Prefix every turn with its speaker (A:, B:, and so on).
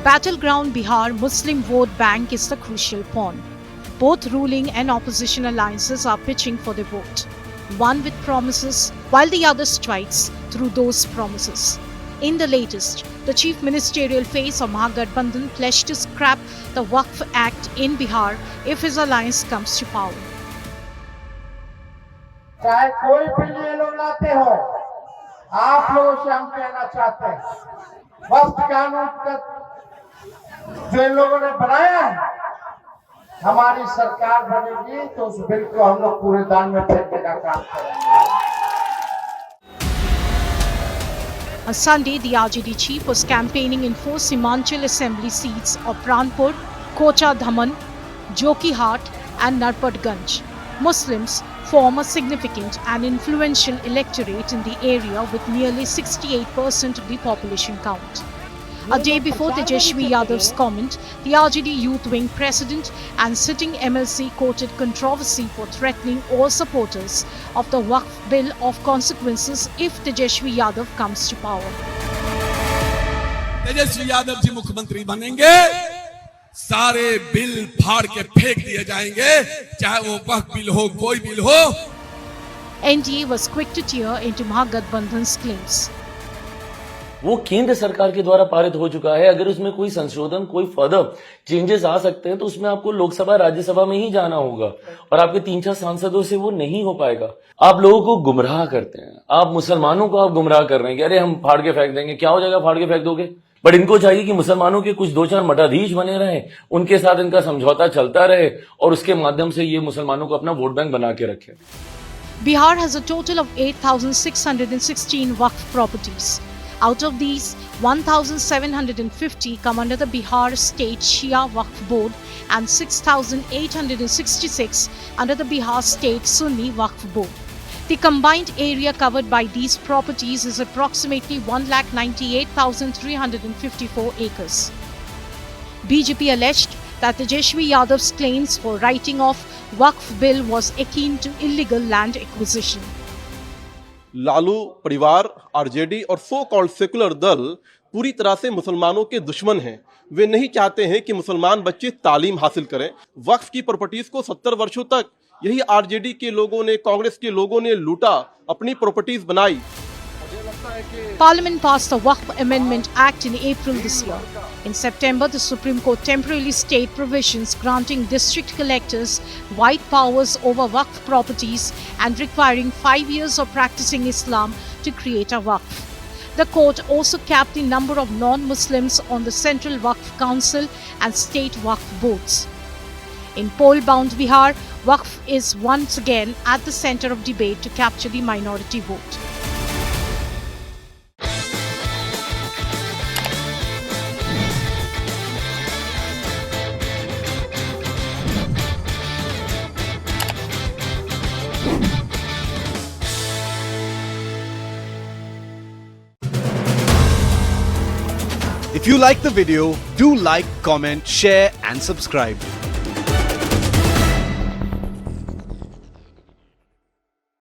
A: battleground Bihar, Muslim vote bank is the crucial pawn. Both ruling and opposition alliances are pitching for the vote, one with promises while the other strikes through those promises. In the latest, the chief ministerial face of Mahagathbandhan pledged to scrap the Waqf Act in Bihar if his alliance comes to power.
B: चाहे कोई bill ये लोग लाते हो, आप लोगों से हम कहना चाहते हैं, वक्त कानून का जो इन लोगों ने बनाया है, हमारी सरकार बनेगी तो उस बिल को हम लोग कूड़ेदान में फेंकने का काम करेंगे।
A: On Sunday, the RJD chief was campaigning in 4 Simachal assembly seats of Pranpur, Kocha Dhaman, Jokihart and Narpadganj. Muslims form a significant and influential electorate in the area with nearly 68% of the population count. A day before Tejashwi Yadav's comment, the RJD Youth Wing president and sitting MLC quoted controversy for threatening all supporters of the Waqf bill of consequences if Tejashwi Yadav comes to power.
C: Tejashwi Yadav ji मुख्यमंत्री बनेंगे, सारे bill फाड़ के फेंक दिए जाएंगे, चाहे वो वक्फ बिल हो, कोई बिल हो।
A: NDA was quick to tear into Mahagathbandhan's claims.
D: वो केंद्र सरकार के द्वारा पारित हो चुका है। अगर उसमें कोई संशोधन, कोई फर्दर चेंजेस आ सकते हैं तो उसमें आपको लोकसभा राज्यसभा में ही जाना होगा और आपके 3-4 सांसदों से वो नहीं हो पाएगा। आप लोगों को गुमराह करते हैं, आप मुसलमानों को आप गुमराह कर रहे हैं कि अरे हम फाड़ के फेंक देंगे। क्या हो जाएगा फाड़ के फेंक दोगे? बट इनको चाहिए कि मुसलमानों के कुछ 2-4 मठाधीश बने रहे, उनके साथ इनका समझौता चलता रहे और उसके माध्यम से ये मुसलमानों को अपना वोट बैंक बना के रखे।
A: Bihar has a total of 8,616 Waqf properties. Out of these, 1,750 come under the Bihar State Shia Waqf Board and 6,866 under the Bihar State Sunni Waqf Board. The combined area covered by these properties is approximately 1,98,354 acres. BJP alleged that Tejashwi Yadav's claims for writing off Waqf bill was akin to illegal land acquisition.
E: Lalu परिवार, RJD और so called secular दल पूरी तरह से मुसलमानों के दुश्मन हैं। वे नहीं चाहते हैं कि मुसलमान बच्चे तालीम हासिल करें। वक्फ की प्रॉपर्टीज को 70 वर्षों तक यही आरजेडी के लोगों ने, कांग्रेस के लोगों ने लूटा, अपनी प्रॉपर्टीज बनाई।
A: Parliament passed the Waqf Amendment Act in April this year. In September, the Supreme Court temporarily stayed provisions granting district collectors wide powers over Waqf properties and requiring 5 years of practicing Islam to create a Waqf. The court also capped the number of non-Muslims on the Central Waqf Council and state Waqf boards. In poll-bound Bihar, Waqf is once again at the center of debate to capture the minority vote.
F: If you like the video, do like, comment, share and subscribe.